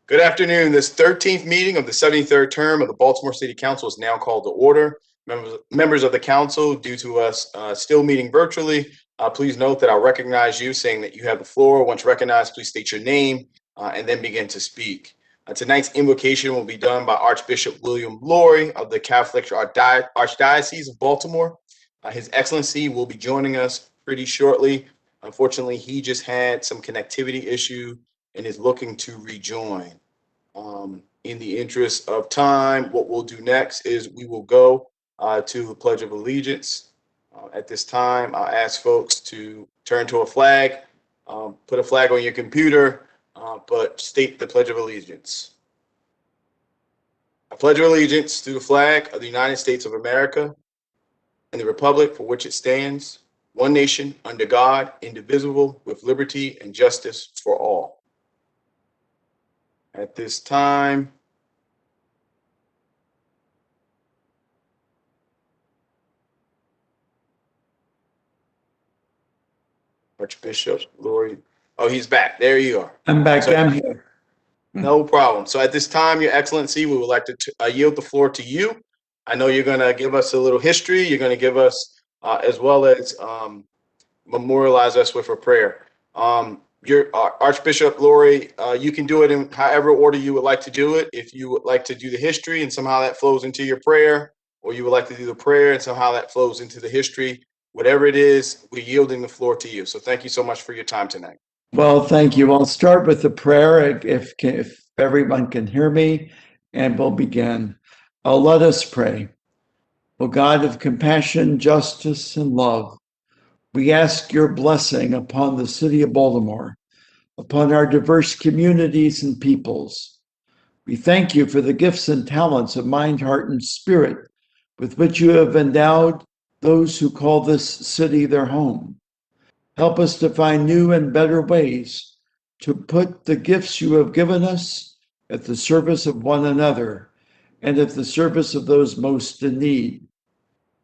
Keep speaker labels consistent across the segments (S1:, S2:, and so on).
S1: Good afternoon. This 13th meeting of the 73rd term of the Baltimore City Council is now called to order. Members of the council, due to us still meeting virtually, please note that I'll recognize you saying that you have the floor. Once recognized, please state your name and then begin to speak. Tonight's invocation will be done by Archbishop William Lori of the Catholic Archdiocese of Baltimore. His Excellency will be joining us pretty shortly. Unfortunately, he just had some connectivity issue and is looking to rejoin. In the interest of time, what we'll do next is we will go to the Pledge of Allegiance. At this time, I'll ask folks to turn to a flag, put a flag on your computer, but state the Pledge of Allegiance. I pledge allegiance to the flag of the United States of America and the republic for which it stands, one nation, under God, indivisible, with liberty and justice for all. At this time, Archbishop Lori. Oh, he's back. There you are.
S2: I'm back. I'm here.
S1: No problem. So at this time, Your Excellency, we would like to yield the floor to you. I know you're going to give us a little history. You're going to give us, as well as memorialize us with a prayer. Your Archbishop Lori, you can do it in however order you would like to do it. If you would like to do the history and somehow that flows into your prayer, or you would like to do the prayer and somehow that flows into the history, whatever it is, we're yielding the floor to you. So thank you so much for your time tonight.
S2: Well, thank you. I'll start with the prayer if everyone can hear me, and we'll begin. Let us pray. O God of compassion, justice, and love, we ask your blessing upon the city of Baltimore, upon our diverse communities and peoples. We thank you for the gifts and talents of mind, heart, and spirit with which you have endowed those who call this city their home. Help us to find new and better ways to put the gifts you have given us at the service of one another and at the service of those most in need.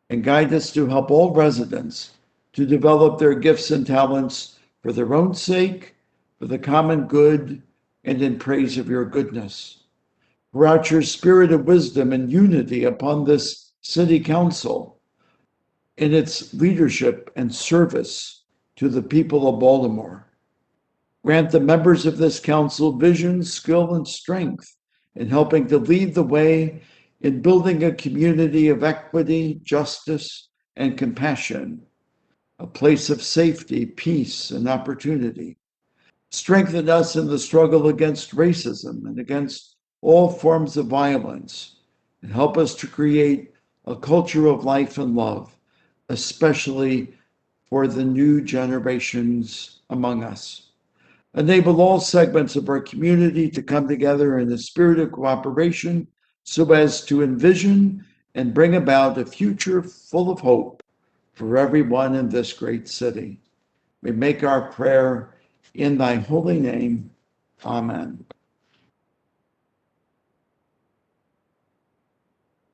S2: And guide us to help all residents to develop their gifts and talents for their own sake, for the common good, and in praise of your goodness. Pour out your spirit of wisdom and unity upon this city council in its leadership and service to the people of Baltimore. Grant the members of this council vision, skill, and strength in helping to lead the way in building a community of equity, justice, and compassion, a place of safety, peace, and opportunity. Strengthen us in the struggle against racism and against all forms of violence, and help us to create a culture of life and love, especially for the new generations among us. Enable all segments of our community to come together in a spirit of cooperation so as to envision and bring about a future full of hope for everyone in this great city. We make our prayer in thy holy name. Amen.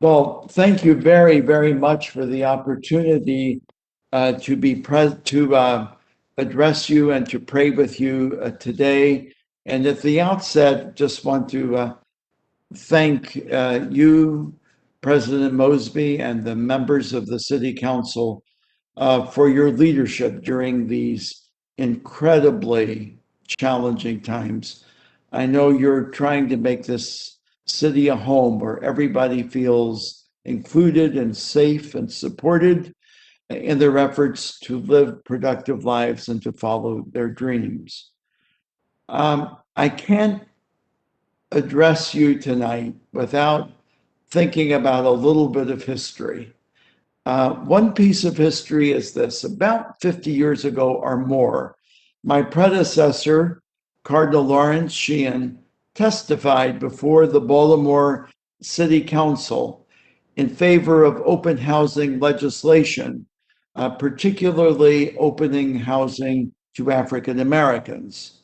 S2: Well, thank you very, very much for the opportunity to be present, to address you and to pray with you today. And at the outset, just want to thank you, President Mosby, and the members of the City Council for your leadership during these incredibly challenging times. I know you're trying to make this city a home where everybody feels included and safe and supported in their efforts to live productive lives and to follow their dreams. I can't address you tonight without thinking about a little bit of history. One piece of history is this: about 50 years ago or more, my predecessor, Cardinal Lawrence Sheehan, testified before the Baltimore City Council in favor of open housing legislation, particularly opening housing to African Americans.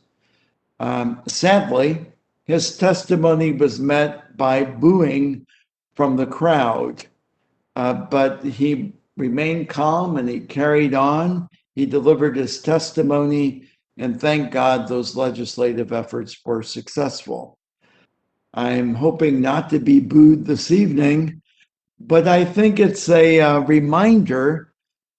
S2: Sadly, his testimony was met by booing from the crowd, but he remained calm and he carried on. He delivered his testimony, and thank God those legislative efforts were successful. I'm hoping not to be booed this evening, but I think it's a reminder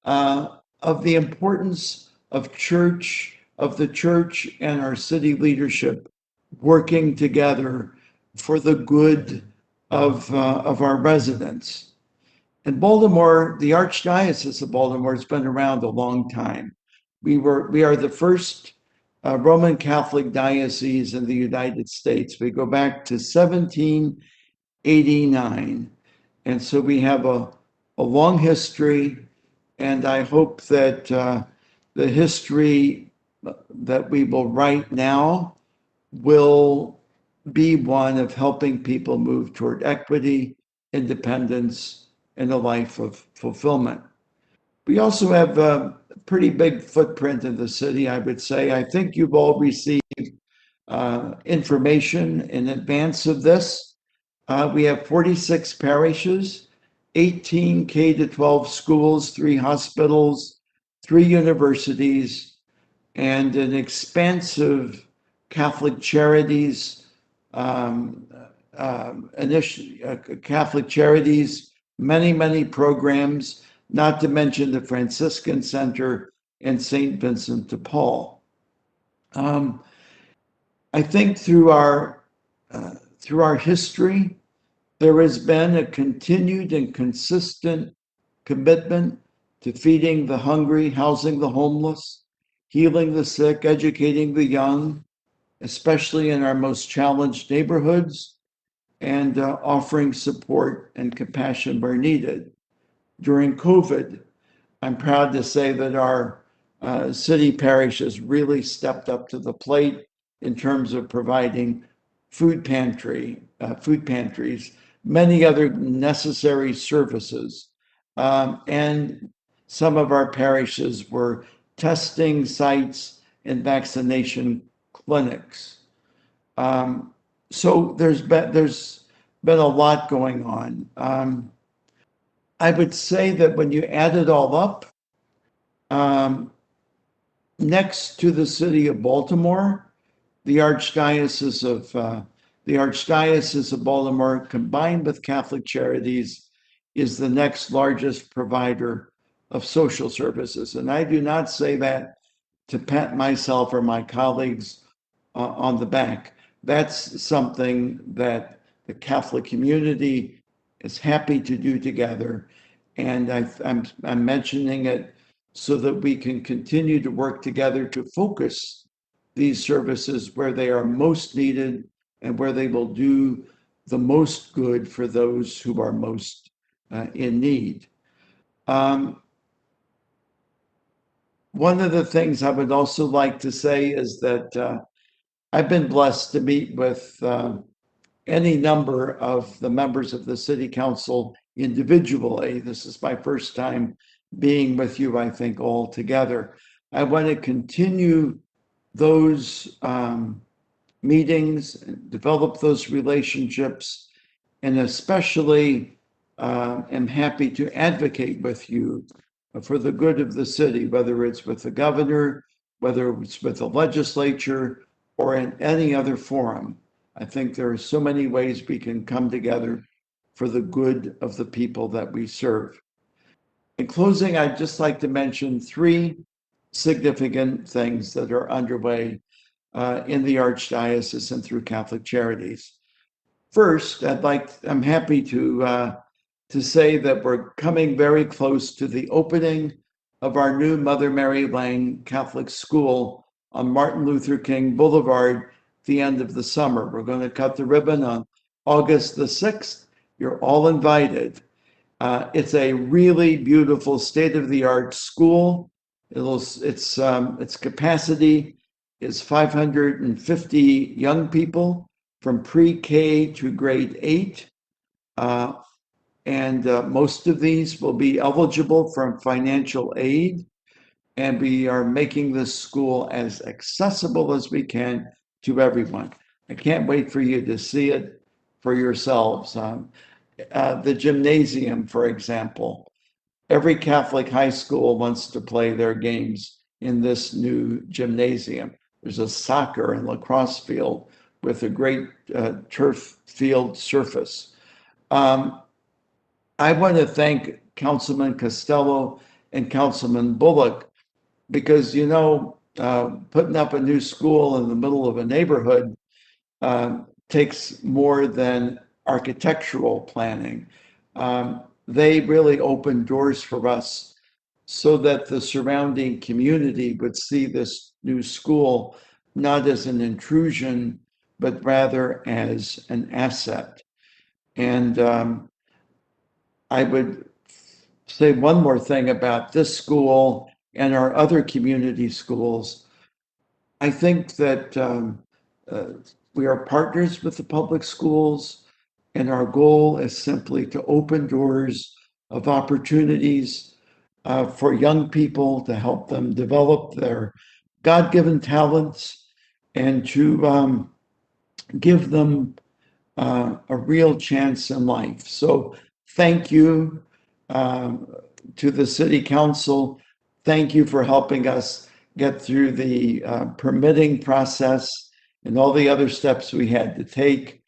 S2: of the importance of the church and our city leadership working together for the good of our residents. In Baltimore, the Archdiocese of Baltimore has been around a long time. We are the first Roman Catholic diocese in the United States. We go back to 1789. And so we have a long history, and I hope that the history that we will write now will be one of helping people move toward equity, independence, and a life of fulfillment. We also have a pretty big footprint in the city, I would say. I think you've all received information in advance of this. We have 46 parishes, 18 K-12 schools, 3 hospitals, 3 universities, and an expansive Catholic Charities, Catholic Charities, many programs, not to mention the Franciscan Center and St. Vincent de Paul. I think through our history, there has been a continued and consistent commitment to feeding the hungry, housing the homeless, healing the sick, educating the young, especially in our most challenged neighborhoods, and offering support and compassion where needed. During COVID, I'm proud to say that our city parish has really stepped up to the plate in terms of providing food pantries, many other necessary services. And some of our parishes were testing sites and vaccination clinics. So there's been a lot going on. I would say that when you add it all up, next to the city of Baltimore, the Archdiocese of Baltimore, combined with Catholic Charities, is the next largest provider of social services. And I do not say that to pat myself or my colleagues on the back. That's something that the Catholic community is happy to do together. And I'm mentioning it so that we can continue to work together to focus these services where they are most needed and where they will do the most good for those who are most in need. One of the things I would also like to say is that I've been blessed to meet with any number of the members of the City Council individually. This is my first time being with you, I think, all together. I want to continue those meetings, develop those relationships, and especially am happy to advocate with you for the good of the city, whether it's with the governor, whether it's with the legislature, or in any other forum. I think there are so many ways we can come together for the good of the people that we serve. In closing, I'd just like to mention 3 significant things that are underway in the Archdiocese and through Catholic Charities. First, I'm happy to say that we're coming very close to the opening of our new Mother Mary Lang Catholic School on Martin Luther King Boulevard at the end of the summer. We're going to cut the ribbon on August the 6th. You're all invited. It's a really beautiful state-of-the-art school. Its capacity is 550 young people from pre-K to grade 8. And most of these will be eligible for financial aid. And we are making this school as accessible as we can to everyone. I can't wait for you to see it for yourselves. The gymnasium, for example. Every Catholic high school wants to play their games in this new gymnasium. There's a soccer and lacrosse field with a great turf field surface. I want to thank Councilman Costello and Councilman Bullock because, putting up a new school in the middle of a neighborhood takes more than architectural planning. They really opened doors for us so that the surrounding community would see this new school not as an intrusion, but rather as an asset. And I would say one more thing about this school and our other community schools. I think that we are partners with the public schools, and our goal is simply to open doors of opportunities for young people to help them develop their God-given talents and to give them a real chance in life. So thank you to the City Council. Thank you for helping us get through the permitting process and all the other steps we had to take.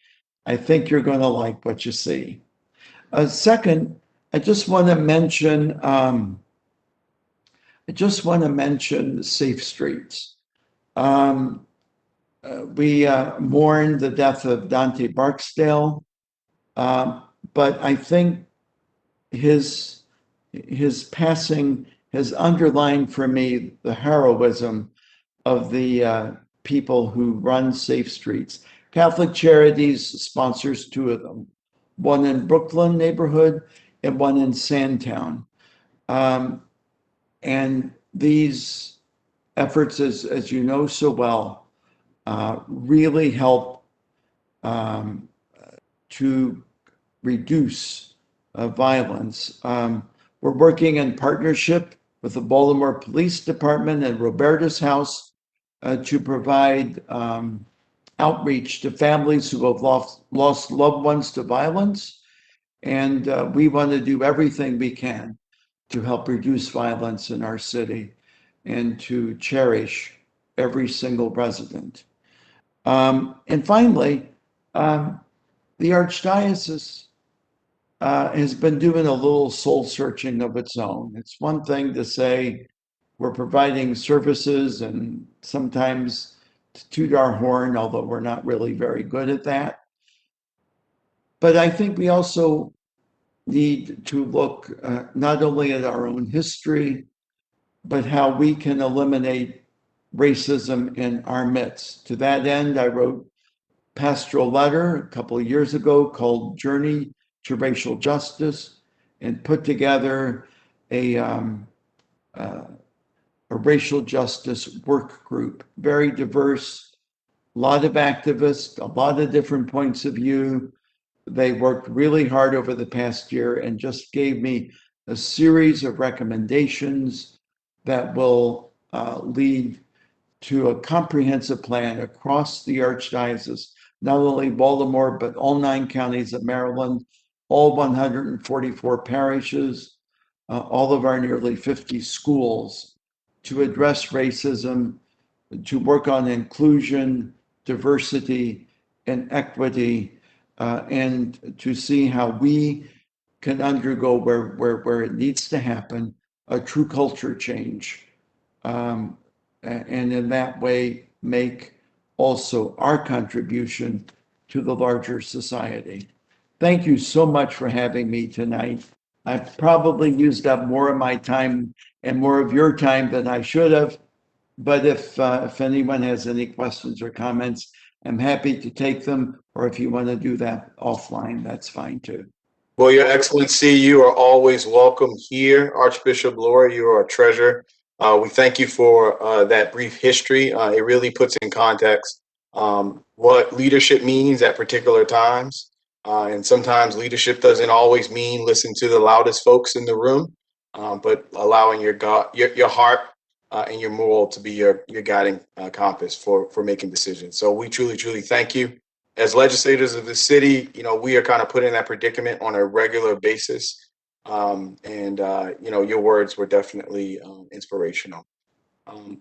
S2: I think you're going to like what you see. Second, I just want to mention Safe Streets. We mourn the death of Dante Barksdale, but I think his passing has underlined for me the heroism of the people who run Safe Streets. Catholic Charities sponsors two of them, one in Brooklyn neighborhood and one in Sandtown. And these efforts, as you know so well, really help to reduce violence. We're working in partnership with the Baltimore Police Department and Roberta's House to provide outreach to families who have lost loved ones to violence. And we want to do everything we can to help reduce violence in our city and to cherish every single resident. And finally, the Archdiocese has been doing a little soul searching of its own. It's one thing to say we're providing services and sometimes to toot our horn, although we're not really very good at that. But I think we also need to look not only at our own history, but how we can eliminate racism in our midst. To that end, I wrote a pastoral letter a couple of years ago called Journey to Racial Justice and put together a racial justice work group, very diverse, a lot of activists, a lot of different points of view. They worked really hard over the past year and just gave me a series of recommendations that will lead to a comprehensive plan across the Archdiocese, not only Baltimore, but all 9 counties of Maryland, all 144 parishes, all of our nearly 50 schools, to address racism, to work on inclusion, diversity, and equity, and to see how we can undergo where it needs to happen, a true culture change. And in that way, make also our contribution to the larger society. Thank you so much for having me tonight. I've probably used up more of my time and more of your time than I should have. But if anyone has any questions or comments, I'm happy to take them. Or if you want to do that offline, that's fine too.
S1: Well, Your Excellency, you are always welcome here. Archbishop Laura, you are a treasure. We thank you for that brief history. It really puts in context what leadership means at particular times. And sometimes leadership doesn't always mean listen to the loudest folks in the room, but allowing your heart and your moral to be your guiding compass for making decisions. So we truly, truly thank you. As legislators of the city, we are kind of put in that predicament on a regular basis. And your words were definitely inspirational.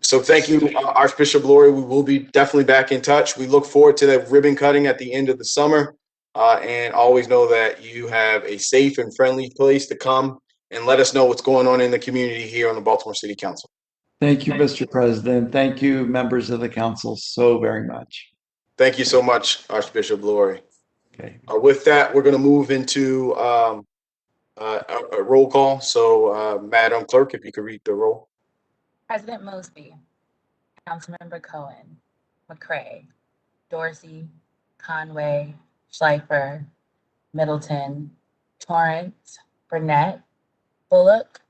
S1: So thank you, Archbishop Lori. We will be definitely back in touch. We look forward to that ribbon cutting at the end of the summer. And always know that you have a safe and friendly place to come and let us know what's going on in the community here on the Baltimore City Council.
S2: Thank you, Mr. President. Thank you, members of the council, so very much.
S1: Thank you so much, Archbishop Lori.
S2: Okay.
S1: With that, we're going to move into a roll call. So, Madam Clerk, if you could read the roll.
S3: President Mosby, Councilmember Cohen, McCray, Dorsey, Conway, Schleifer, Middleton, Torrance, Burnett, Bullock,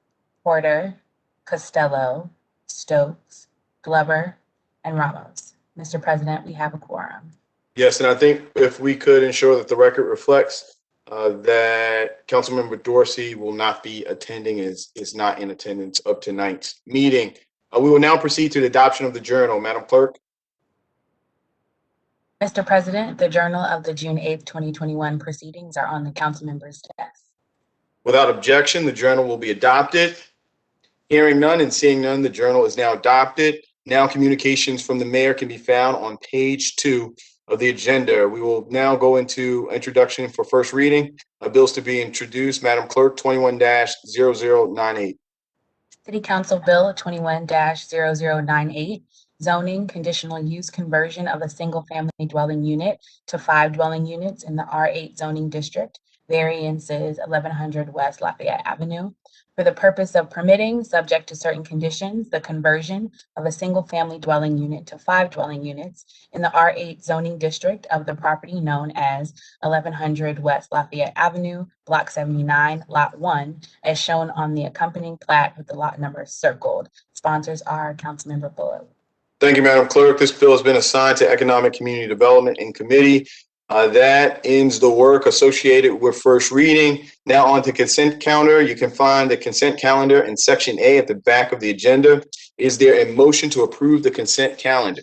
S3: Porter, Costello, Stokes, Glover, and Ramos. Mr. President, we have a quorum.
S1: Yes, and I think if we could ensure that the record reflects that Councilmember Dorsey will not be attending, is not in attendance of tonight's meeting. We will now proceed to the adoption of the journal. Madam Clerk.
S3: Mr. President, the journal of the June 8th, 2021 proceedings are on the council members' desk.
S1: Without objection, the journal will be adopted. Hearing none and seeing none, the journal is now adopted. Now communications from the mayor can be found on page 2 of the agenda. We will now go into introduction for first reading. Bills to be introduced. Madam Clerk, 21-0098.
S3: City Council Bill 21-0098, zoning conditional use conversion of a single-family dwelling unit to 5 dwelling units in the R8 zoning district. Variances 1100 West Lafayette Avenue. For the purpose of permitting, subject to certain conditions, the conversion of a single-family dwelling unit to 5 dwelling units in the R8 zoning district of the property known as 1100 West Lafayette Avenue, Block 79, Lot 1, as shown on the accompanying plat with the lot number circled. Sponsors are Councilmember Bullock.
S1: Thank you, Madam Clerk. This bill has been assigned to Economic Community Development in committee. That ends the work associated with first reading. Now on to consent calendar. You can find the consent calendar in section A at the back of the agenda. Is there a motion to approve the consent calendar?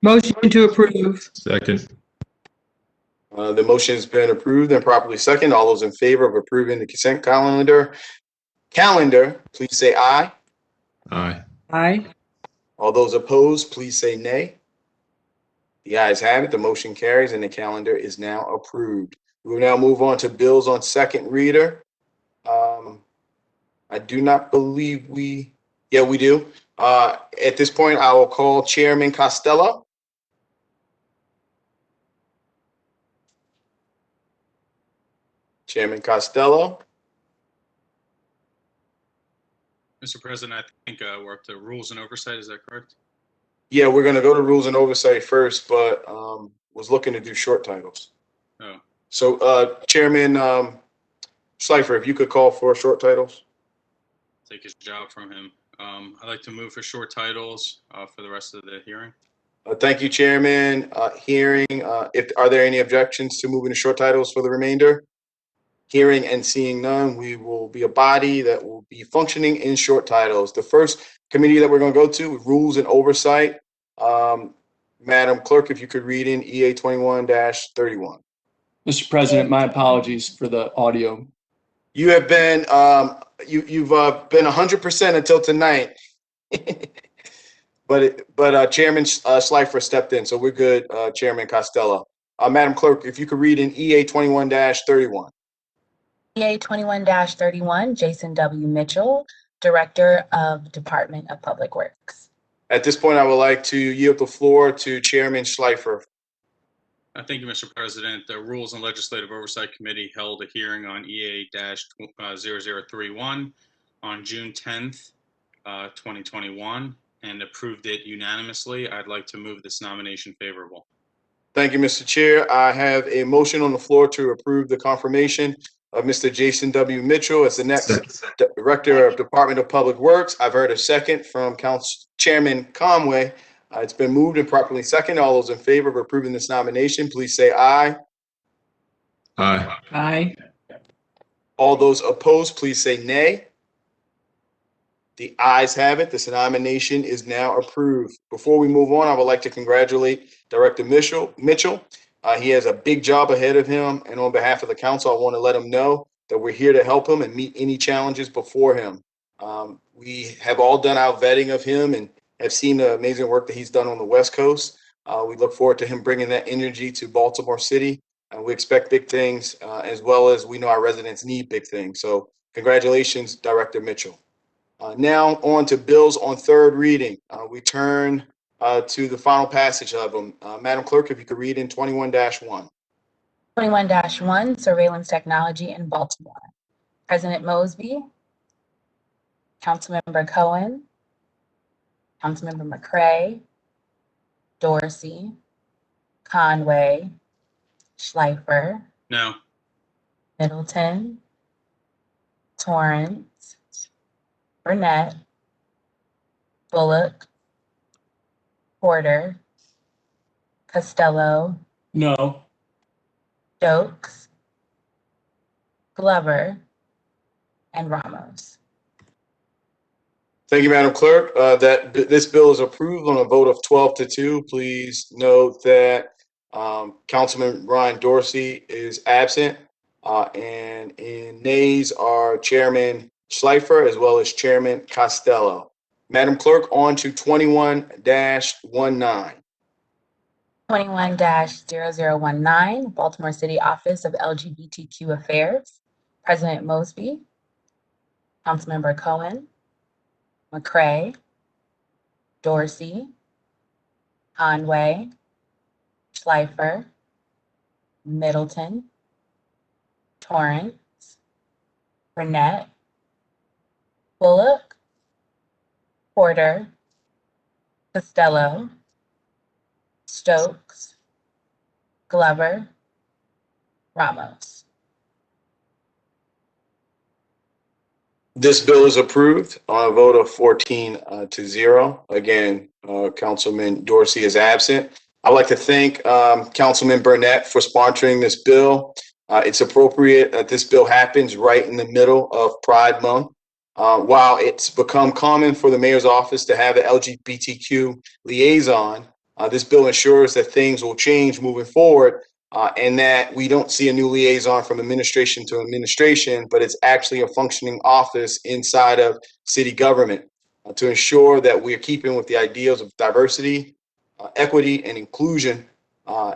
S4: Motion to approve.
S5: Second.
S1: The motion has been approved and properly second. All those in favor of approving the consent calendar, please say aye.
S5: Aye.
S4: Aye.
S1: All those opposed, please say nay. The ayes have it. The motion carries and the calendar is now approved. We will now move on to bills on second reader. I do not believe we do. At this point, I will call Chairman Costello. Chairman Costello.
S6: Mr. President, I think we're up to rules and oversight. Is that correct?
S1: Yeah, we're going to go to rules and oversight first, but was looking to do short titles.
S6: Oh.
S1: So, Chairman Schleifer, if you could call for short titles.
S6: Take his job from him. I'd like to move for short titles for the rest of the hearing.
S1: Thank you, Chairman. Hearing, are there any objections to moving to short titles for the remainder? Hearing and seeing none, we will be a body that will be functioning in short titles. The first committee that we're going to go to, rules and oversight. Madam Clerk, if you could read in EA 21-31.
S7: Mr. President, my apologies for the audio.
S1: You have been you've been 100% until tonight, but Chairman Schleifer stepped in, so we're good. Chairman Costello, Madam Clerk, if you could read in EA 21-31.
S3: EA 21-31, Jason W. Mitchell, Director of Department of Public Works.
S1: At this point, I would like to yield the floor to Chairman Schleifer.
S6: Thank you, Mr. President. The Rules and Legislative Oversight Committee held a hearing on EA-0031 on June 10th, 2021, and approved it unanimously. I'd like to move this nomination favorable.
S1: Thank you, Mr. Chair. I have a motion on the floor to approve the confirmation of Mr. Jason W. Mitchell as the next Director of Department of Public Works. I've heard a second from Chairman Conway. It's been moved and properly seconded. All those in favor of approving this nomination, please say aye.
S5: Aye.
S4: Aye.
S1: All those opposed, please say nay. The ayes have it. This nomination is now approved. Before we move on, I would like to congratulate Director Mitchell. He has a big job ahead of him, and on behalf of the council, I want to let him know that we're here to help him and meet any challenges before him. We have all done our vetting of him and have seen the amazing work that he's done on the West Coast. We look forward to him bringing that energy to Baltimore City. We expect big things, as well as we know our residents need big things. So congratulations, Director Mitchell. Now on to bills on third reading. We turn to the final passage of them. Madam Clerk, if you could read in 21-1.
S3: 21-1, surveillance technology in Baltimore. President Mosby, Councilmember Cohen, Councilmember McCray, Dorsey, Conway, Schleifer,
S6: No.
S3: Middleton, Torrance, Burnett, Bullock, Porter, Costello,
S7: No.
S3: Stokes, Glover, and Ramos.
S1: Thank you, Madam Clerk. This bill is approved on a vote of 12-2. Please note that Councilman Ryan Dorsey is absent, and in nays are Chairman Schleifer as well as Chairman Costello. Madam Clerk, on to 21-19.
S3: 21-0019, Baltimore City Office of LGBTQ Affairs. President Mosby, Councilmember Cohen, McCray, Dorsey, Conway, Schleifer, Middleton, Torrance, Burnett, Bullock, Porter, Costello, Stokes, Glover, Ramos.
S1: This bill is approved on a vote of 14-0. Again, Councilman Dorsey is absent. I'd like to thank Councilman Burnett for sponsoring this bill. It's appropriate that this bill happens right in the middle of Pride Month. While it's become common for the mayor's office to have an LGBTQ liaison, this bill ensures that things will change moving forward, and that we don't see a new liaison from administration to administration, but it's actually a functioning office inside of city government to ensure that we're keeping with the ideals of diversity, equity, and inclusion,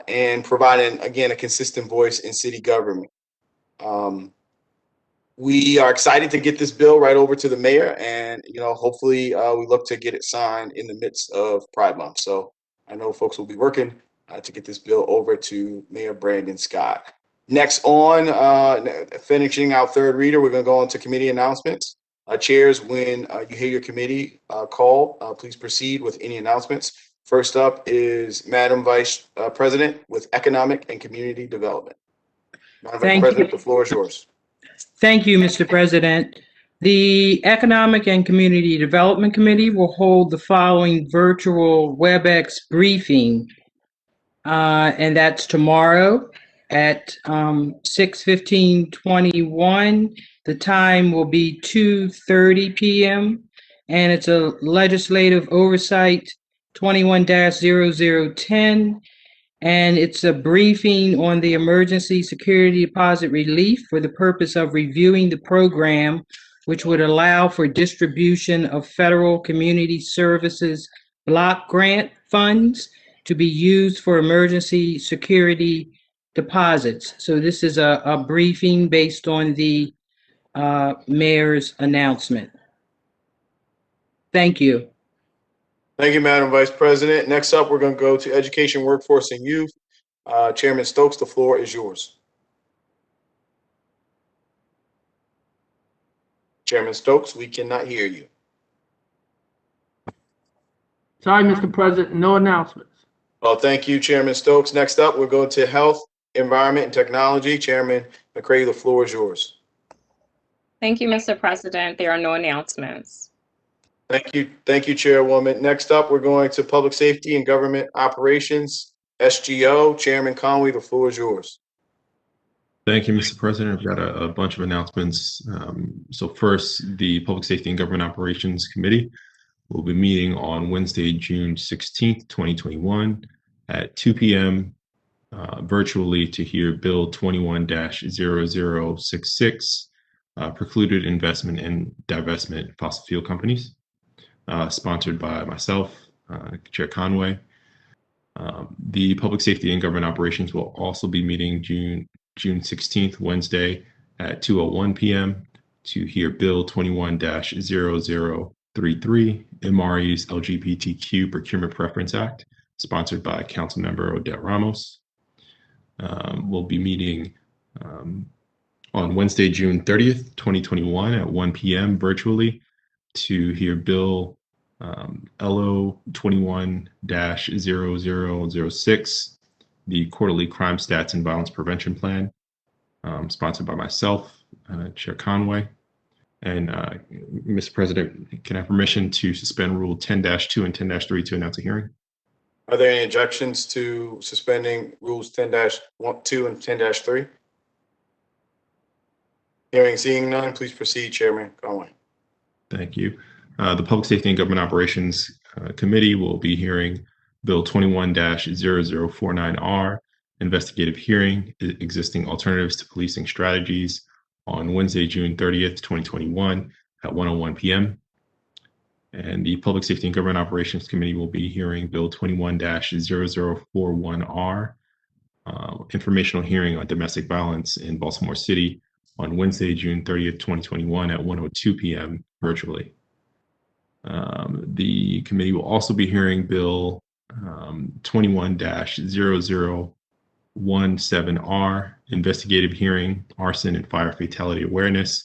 S1: and providing, again, a consistent voice in city government. We are excited to get this bill right over to the mayor, and hopefully we look to get it signed in the midst of Pride Month. So I know folks will be working to get this bill over to Mayor Brandon Scott. Next on, finishing our third reader, we're going to go on to committee announcements. Chairs, when you hear your committee call, please proceed with any announcements. First up is Madam Vice President with Economic and Community Development. Madam Vice President, the floor is yours.
S4: Thank you, Mr. President. The Economic and Community Development Committee will hold the following virtual WebEx briefing, and that's tomorrow at 6:15:21. The time will be 2:30 p.m., and it's a legislative oversight 21-0010. And it's a briefing on the emergency security deposit relief for the purpose of reviewing the program, which would allow for distribution of federal community services block grant funds to be used for emergency security deposits. So this is a briefing based on the mayor's announcement. Thank you.
S1: Thank you, Madam Vice President. Next up, we're going to go to Education, Workforce, and Youth. Chairman Stokes, the floor is yours. Chairman Stokes, we cannot hear you.
S8: Sorry, Mr. President, no announcements.
S1: Well, thank you, Chairman Stokes. Next up, we'll go to Health, Environment, and Technology. Chairman McCray, the floor is yours.
S9: Thank you, Mr. President. There are no announcements.
S1: Thank you, Chairwoman. Next up, we're going to Public Safety and Government Operations, SGO. Chairman Conway, the floor is yours.
S5: Thank you, Mr. President. I've got a bunch of announcements. So first, the Public Safety and Government Operations Committee will be meeting on Wednesday, June 16th, 2021 at 2 p.m. Virtually to hear Bill 21-0066, Precluded Investment and Divestment of Fossil Fuel Companies, sponsored by myself, Chair Conway. The Public Safety and Government Operations will also be meeting June 16th, Wednesday at 2:01 p.m. to hear Bill 21-0033, MRE's LGBTQ Procurement Preference Act, sponsored by Councilmember Odette Ramos. We'll be meeting on Wednesday, June 30th, 2021 at 1 p.m. virtually to hear Bill LO 21-0006, the Quarterly Crime Stats and Violence Prevention Plan, sponsored by myself, Chair Conway. And Mr. President, can I have permission to suspend Rule 10-2 and 10-3 to announce a hearing?
S1: Are there any objections to suspending Rules 10-2 and 10-3? Hearing, seeing none, please proceed, Chairman Conway.
S5: Thank you. The Public Safety and Government Operations Committee will be hearing Bill 21-0049R, Investigative Hearing, Existing Alternatives to Policing Strategies, on Wednesday, June 30th, 2021 at 1:01 p.m. And the Public Safety and Government Operations Committee will be hearing Bill 21-0041R, Informational Hearing on Domestic Violence in Baltimore City, on Wednesday, June 30th, 2021 at 1:02 p.m. virtually. The committee will also be hearing Bill 21-0017R, Investigative Hearing, Arson and Fire Fatality Awareness,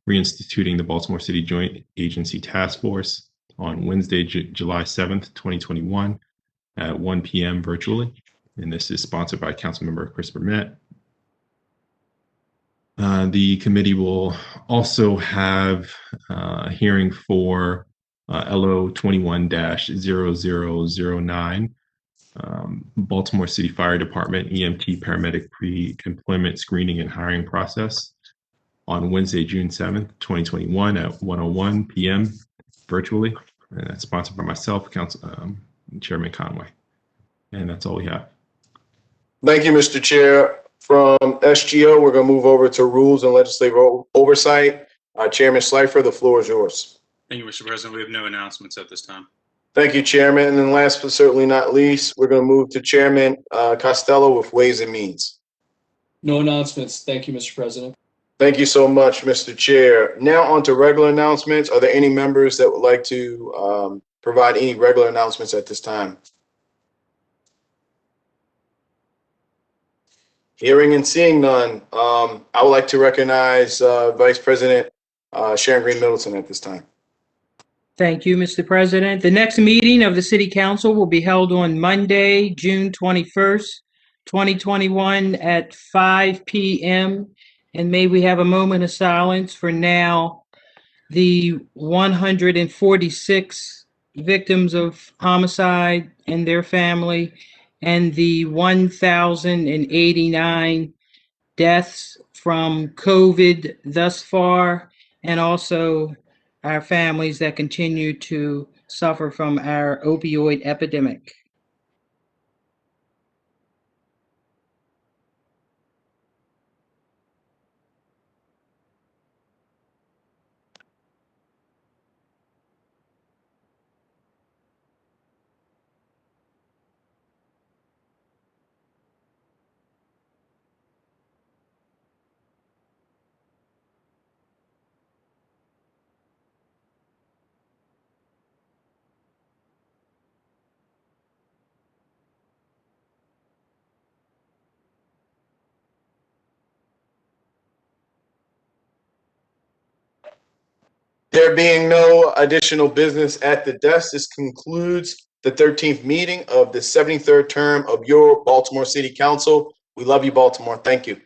S5: reinstituting the Baltimore City Joint Agency Task Force, on Wednesday, July 7th, 2021 at 1 p.m. virtually. And this is sponsored by Councilmember Chris Burnett. The committee will also have a hearing for LO 21-0009, Baltimore City Fire Department EMT Paramedic Pre-Employment Screening and Hiring Process, on Wednesday, June 7th, 2021 at 1:01 p.m. virtually. And that's sponsored by myself, Chairman Conway. And that's all we have.
S1: Thank you, Mr. Chair. From SGO, we're going to move over to Rules and Legislative Oversight. Chairman Schleifer, the floor is yours.
S6: Thank you, Mr. President. We have no announcements at this time.
S1: Thank you, Chairman. And then last but certainly not least, we're going to move to Chairman Costello with Ways and Means.
S7: No announcements. Thank you, Mr. President.
S1: Thank you so much, Mr. Chair. Now on to regular announcements. Are there any members that would like to provide any regular announcements at this time? Hearing and seeing none, I would like to recognize Vice President Sharon Green Middleton at this time.
S4: Thank you, Mr. President. The next meeting of the City Council will be held on Monday, June 21st, 2021 at 5 p.m. And may we have a moment of silence for now the 146 victims of homicide and their family, and the 1,089 deaths from COVID thus far, and also our families that continue to suffer from our opioid epidemic.
S1: There being no additional business at the desk, this concludes the 13th meeting of the 73rd term of your Baltimore City Council. We love you, Baltimore. Thank you.